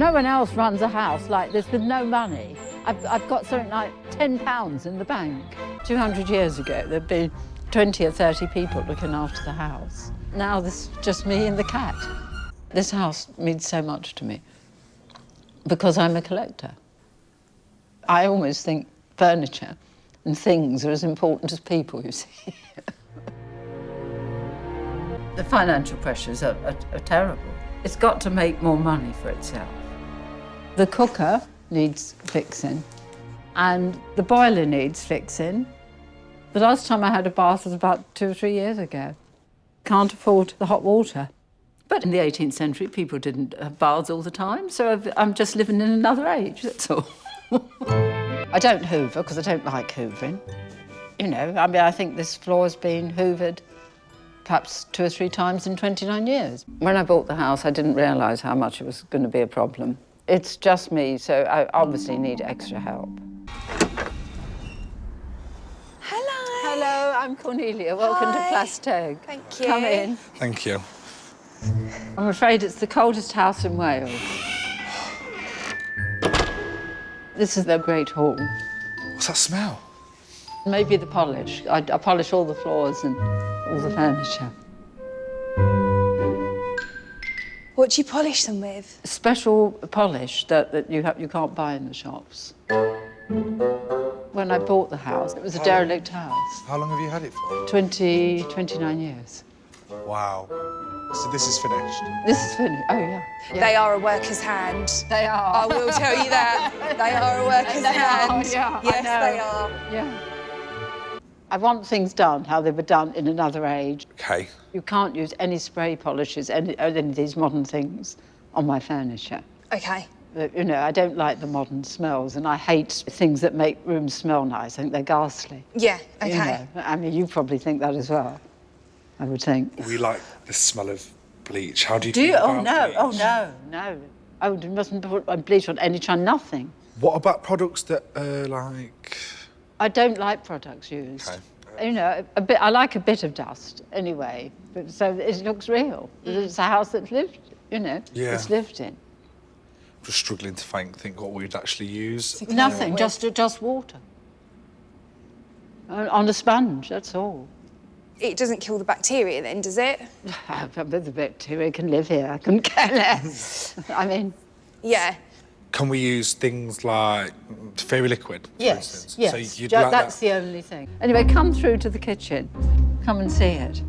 No one else runs a house like this with no money. I've got something like £10 in the bank. 200 years ago, there'd be 20 or 30 people looking after the house. Now there's just me and the cat. This house means so much to me because I'm a collector. I almost think furniture and things are as important as people, you see. The financial pressures are terrible. It's got to make more money for itself. The cooker needs fixing and the boiler needs fixing. The last time I had a bath was about 2 or 3 years ago. Can't afford the hot water. But in the 18th century, people didn't have baths all the time, so I'm just living in another age, that's all. I don't hoover, because I don't like hoovering. You know, I mean, I think this floor's been hoovered perhaps 2 or 3 times in 29 years. When I bought the house, I didn't realise how much it was going to be a problem. It's just me, so I obviously need extra help. Hello. Hello, I'm Cornelia. Welcome to Plasteg. Thank you. Come in. Thank you. I'm afraid it's the coldest house in Wales. This is the Great Hall. What's that smell? Maybe the polish. I polish all the floors and all the furniture. What do you polish them with? Special polish that you can't buy in the shops. When I bought the house, it was a derelict house. How long have you had it for? 29 years. Wow. So this is finished? This is finished. Oh, yeah. They are a worker's hand. They are. I will tell you that. They are a worker's hand. Yeah, yes, they I are. know. Yeah. I want things done how they were done in another age. OK. You can't use any spray polishes, any of these modern things on my furniture. OK. You know, I don't like the modern smells, and I hate things that make rooms smell nice. I think they're ghastly. Yeah, OK. You know, I mean, you probably think that as well, I would think. We like the smell of bleach. How do you Do you? feel Oh, about no. bleach? Oh, no, no. Oh, you mustn't put bleach on any time, nothing. What about products that are like... I don't like products used. OK. You know, I like a bit of dust anyway, but so it looks real. It's a house that's lived, you know, Yeah. it's lived in. I'm just struggling to think what we'd actually use. Nothing, just water. On a sponge, that's all. It doesn't kill the bacteria then, does it? The bacteria can live here, I couldn't care less. I mean... Yeah. Can we use things like fairy liquid, for instance? Yes, So you'd like that's the only thing. Anyway, come through to the kitchen. Come and see it.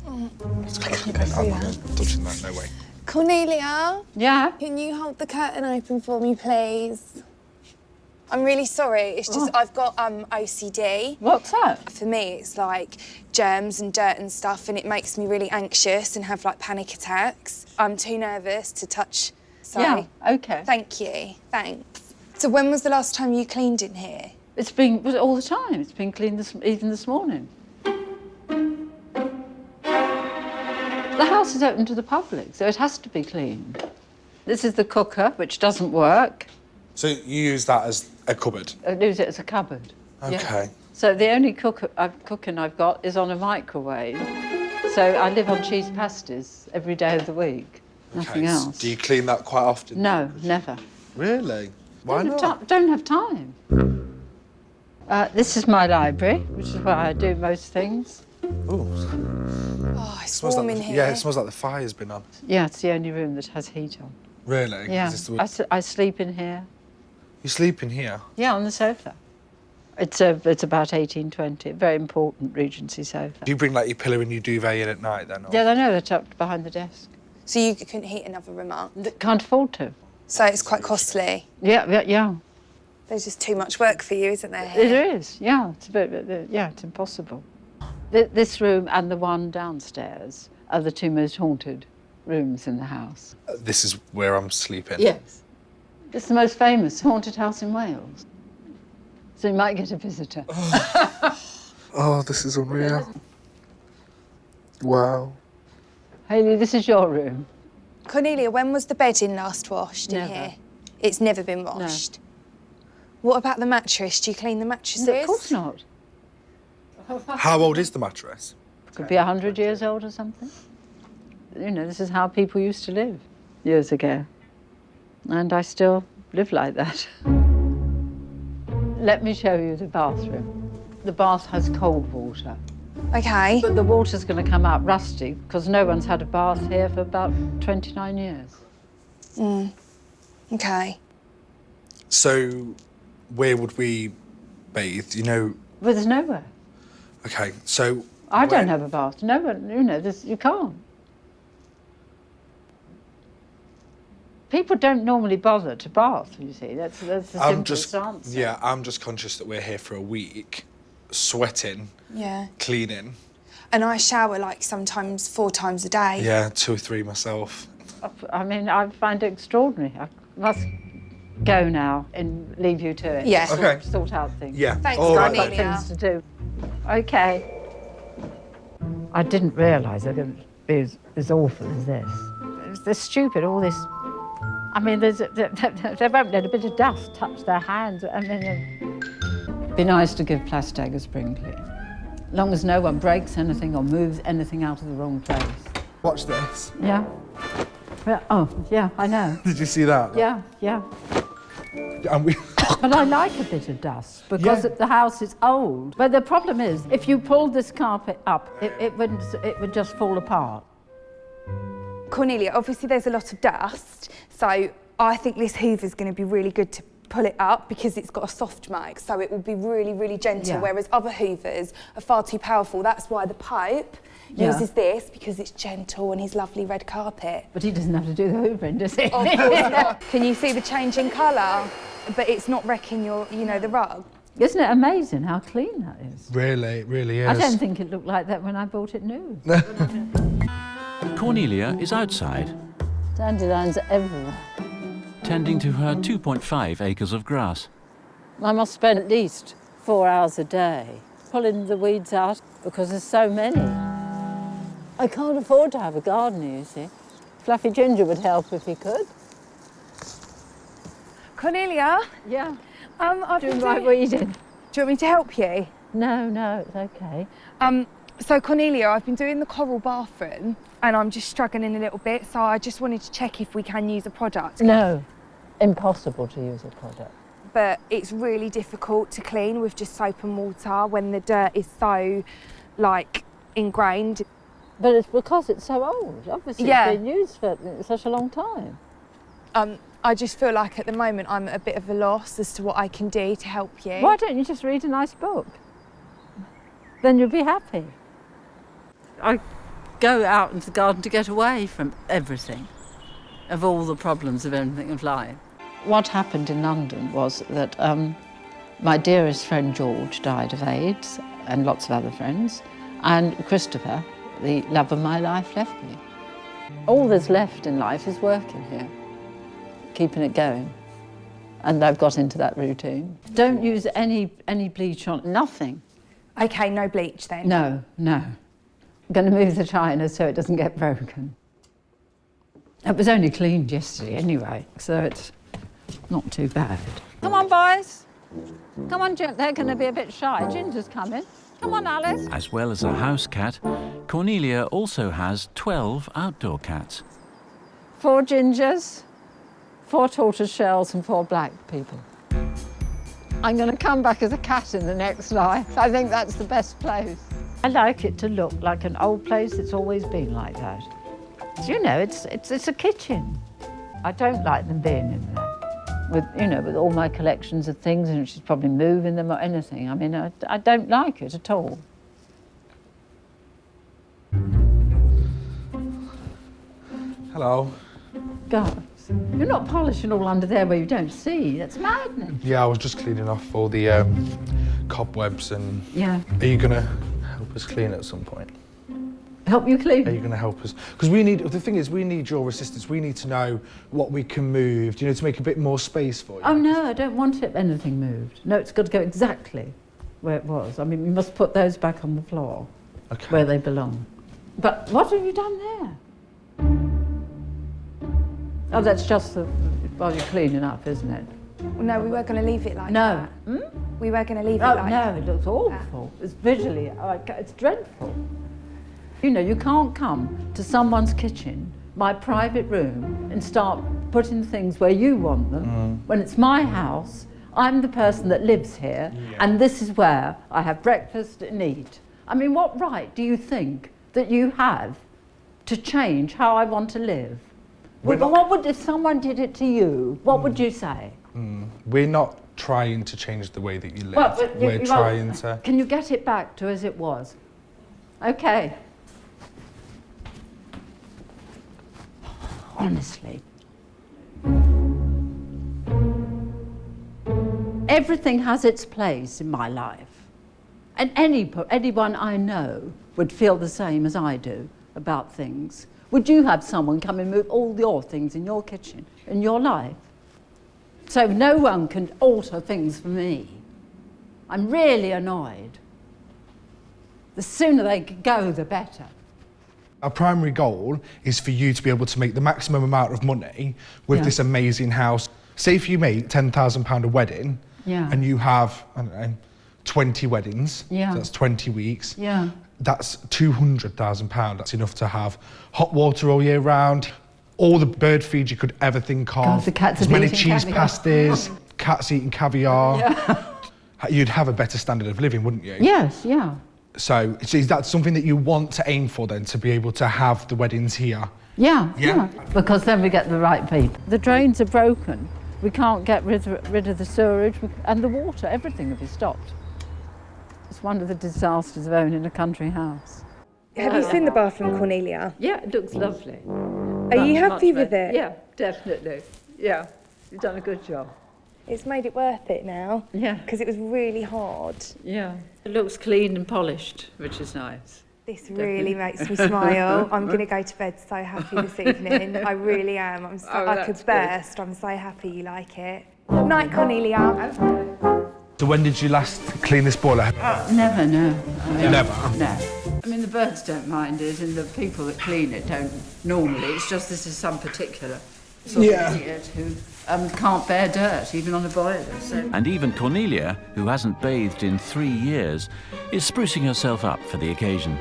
I'm not touching that, no way. Cornelia, Yeah? can you hold the curtain open for me, please? I'm really sorry. It's just I've got OCD. What's that? For me, it's like germs and dirt and stuff, and it makes me really anxious and have like panic attacks. I'm too nervous to touch. Sorry. Yeah, OK. Thank you. Thanks. So when was the last time you cleaned in here? It's been all the time. It's been cleaned even this morning. The house is open to the public, so it has to be cleaned. This is the cooker, which doesn't work. So you use that as a cupboard? I use it as a cupboard. OK. Yeah. So the only cooking I've got is on a microwave. So I live on cheese pasties every day of the week. Nothing else. Do you clean that quite often? No, never. Really? Why not? Don't have time. This is my library, which is where I do most things. Ooh. Oh, it's warm in here. Yeah, it smells like the fire's been on. Yeah, it's the only room that has heat on. Really? Yeah, Is this the... I sleep in here. You sleep in here? Yeah, on the sofa. It's about 1820, a very important Regency sofa. Do you bring like your pillow and your duvet in at night then? Or... Yeah, I know, they're tucked behind the desk. So you couldn't heat another room up? Can't afford to. So it's quite costly. Yeah. There's just too much work for you, isn't there? It is, yeah. It's a bit, yeah, it's impossible. This room and the one downstairs are the two most haunted rooms in the house. This is where I'm sleeping? Yes. It's the most famous haunted house in Wales. So you might get a visitor. Oh, this is unreal. Wow. Hayley, this is your room. Cornelia, when was the bedding last washed in Never. here? It's never been washed. What about the mattress? Do you clean the mattresses? Of course not. How old is the mattress? Could be 100 years old or something. You know, this is how people used to live years ago. And I still live like that. Let me show you the bathroom. The bath has cold water. Okay. But the water's going to come out rusty because no one's had a bath here for about 29 years. Okay. So, where would we bathe? You know. Well, there's nowhere. Okay, so. I don't have a bath. No one, you know, you can't. People don't normally bother to bath, you see. That's the simplest answer. Yeah, I'm just conscious that we're here for a week, sweating, cleaning. And I shower like sometimes 4 times a day. Yeah, 2 or 3 myself. I mean, I find it extraordinary. I must go now and leave you to it. Yeah. Okay. Sort out things. Yeah. Thanks, All right. I've got Cornelia. things to do. Okay. I didn't realise it would be as awful as this. They're stupid, all this. I mean, they won't let a bit of dust touch their hands. I mean, it'd be nice to give Plastag a spring clean. As long as no one breaks anything or moves anything out of the wrong place. Watch this. Yeah. Well, oh, yeah, I know. Did you see that? Yeah, yeah. And we. But I like a bit of dust because the house is old. But the problem is, if you pulled this carpet up, it would just fall apart. Cornelia, obviously there's a lot of dust, so I think this hoover's going to be really good to pull it up because it's got a soft mic, so it will be really, really gentle, whereas other hoovers are far too powerful. That's why the Pope uses this, because it's gentle and his lovely red carpet. But he doesn't have to do the hoovering, does he? Of course not. Can you see the change in colour? But it's not wrecking your, you know, the rug. Isn't it amazing how clean that is? Really, it really is. I don't think it looked like that when I bought it new. Cornelia is outside, Dandelions are everywhere. tending to her 2.5 acres of grass. I must spend at least 4 hours a day pulling the weeds out because there's so many. I can't afford to have a gardener, you see. Fluffy Ginger would help if he could. Cornelia? Yeah. I've Doing been my weeding. Do you want me to help you? No, it's okay. So Cornelia, I've been doing the coral bathroom and I'm just struggling a little bit, so I just wanted to check if we can use a product. No, impossible to use a product. But it's really difficult to clean with just soap and water when the dirt is so, like, ingrained. But it's because it's so old. Obviously, it's been used for such a long time. I just feel like at the moment I'm at a bit of a loss as to what I can do to help you. Why don't you just read a nice book? Then you'll be happy. I go out into the garden to get away from everything, of all the problems of everything of life. What happened in London was that my dearest friend George died of AIDS, and lots of other friends, and Christopher, the love of my life, left me. All that's left in life is working here, keeping it going. And I've got into that routine. Don't use any bleach on, nothing. OK, no bleach then? No. I'm going to move the china so it doesn't get broken. It was only cleaned yesterday anyway, so it's not too bad. Come on, boys. Come on, they're going to be a bit shy. Ginger's coming. Come on, Alice. As well as a house cat, Cornelia also has 12 outdoor cats. 4 gingers, 4 tortoise shells and 4 black people. I'm going to come back as a cat in the next life. I think that's the best place. I like it to look like an old place. It's always been like that. You know, it's a kitchen. I don't like them being in there with all my collections of things, and she's probably moving them or anything. I mean, I don't like it at all. Hello. God, you're not polishing all under there where you don't see. That's madness. Yeah, I was just cleaning off all the cobwebs and... Yeah. Are you gonna help us clean at some point? Help you clean? Are you gonna help us? Because the thing is, we need your assistance. We need to know what we can move, to make a bit more space for you. Oh no, I don't want anything moved. No, it's got to go exactly where it was. I mean, you must put those back on the floor, where they belong. But what have you done there? Oh, that's just while you're cleaning up, isn't it? No, we were going to leave it like that. No. We were going to leave it like that. No, it looks awful. It's visually, it's dreadful. You know, you can't come to someone's kitchen, my private room, and start putting things where you want them. When it's my house, I'm the person that lives here, and this is where I have breakfast and eat. I mean, what right do you think that you have to change how I want to live? What would, if someone did it to you, what would you say? We're not trying to change the way that you live. Well, We're trying to... Can you get it back to as it was? Okay. Honestly. Everything has its place in my life. And anyone I know would feel the same as I do about things. Would you have someone come and move all your things in your kitchen, in your life? So no one can alter things for me. I'm really annoyed. The sooner they go, the better. Our primary goal is for you to be able to make the maximum amount of money with this amazing house. Say if you make £10,000 a wedding, and you have, I don't know, 20 weddings, so that's 20 weeks, that's £200,000. That's enough to have hot water all year round, all the bird feed you could ever think of, God, the cats as are many eating cheese caviar. pasties, cats eating caviar. You'd have a better standard of living, wouldn't you? Yes, yeah. So is that something that you want to aim for then, to be able to have the weddings here? Yeah. Because then we get the right people. The drains are broken. We can't get rid of the sewerage and the water. Everything will be stopped. It's one of the disasters of owning a country house. Have you seen the bathroom, Cornelia? Yeah, it looks lovely. Are you happy with it? Yeah, definitely. Yeah, you've done a good job. It's made it worth it now. Yeah. Because it was really hard. Yeah. It looks clean and polished, which is nice. This really makes me smile. I'm going to go to bed so happy this evening. I really am. I could burst. I'm so happy you like it. Good night, Cornelia. So when did you last clean this boiler? Never, no. Never? No. I mean, the birds don't mind it, and the people that clean it don't normally. It's just this is some particular sort of idiot who can't bear dirt, even on a boiler. So. And even Cornelia, who hasn't bathed in 3 years, is sprucing herself up for the occasion.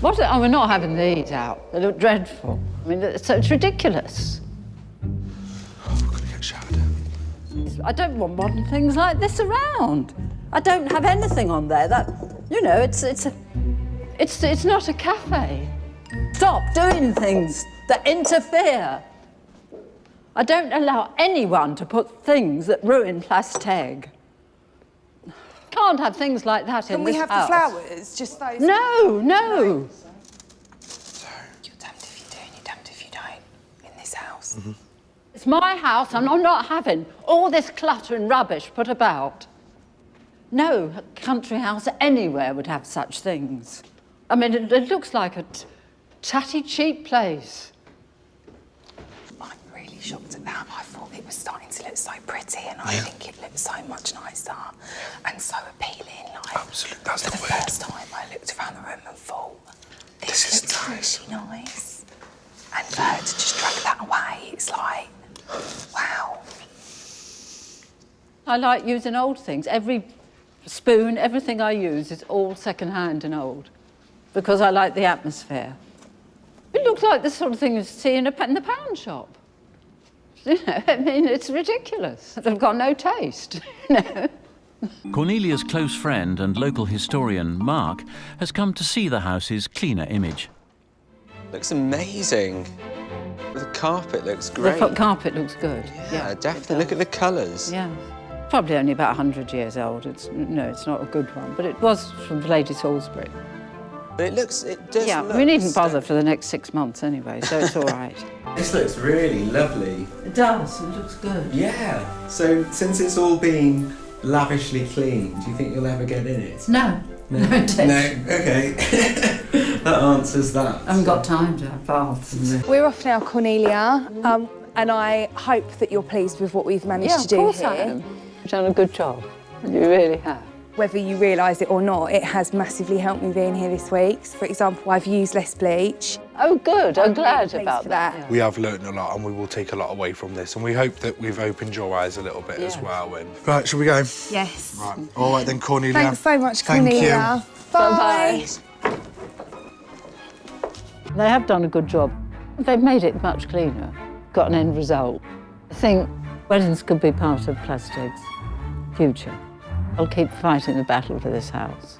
What? Oh, we're not having these out. They look dreadful. I mean, it's ridiculous. Oh, we're going to get showered. I don't want modern things like this around. I don't have anything on there that, you know, it's not a cafe. Stop doing things that interfere. I don't allow anyone to put things that ruin Plasteg. Can't have things like that in this house. Can we have the flowers? Just those? No. You're damned if you do and you're damned if you don't in this house. It's my house and I'm not having all this clutter and rubbish put about. No country house anywhere would have such things. I mean, it looks like a tatty, cheap place. I'm really shocked at that. I thought it was starting to look so pretty and I think it looks so much nicer and so appealing. Like, absolutely, that's for the the word. first time I looked around the room and thought, This is looks nice. really nice. And for her to just drag that away, it's like, wow. I like using old things. Every spoon, everything I use is all second-hand and old because I like the atmosphere. It looks like the sort of thing you see in the pound shop. You know, I mean, it's ridiculous. They've got no taste, you know. Cornelia's close friend and local historian, Mark, has come to see the house's cleaner image. Looks amazing. The carpet looks great. The carpet looks good. Yeah, definitely. Look at the colours. Yeah. Probably only about 100 years old. It's not a good one, but it was from Lady Salisbury. But it does look... we needn't bother for the next 6 months anyway, so it's all right. This looks really lovely. It does, it looks good. Yeah. So since it's all been lavishly cleaned, do you think you'll ever get in it? No. No intention. No? Okay. That answers that. I haven't got time to have baths. We're off now, Cornelia, and I hope that you're pleased with what we've managed to do here. I am. You've done a good job. You really have. Whether you realise it or not, it has massively helped me being here this week. For example, I've used less bleach. Oh, good. I'm glad really about pleased for that. that. We have learnt a lot and we will take a lot away from this, and we hope that we've opened your eyes a little bit as well. And right, shall we go? Yes. Right. All right then, Cornelia. Thanks so much, Thank Cornelia. you. Bye. They have done a good job. They've made it much cleaner, got an end result. I think weddings could be part of Plastic's future. I'll keep fighting the battle for this house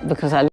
because I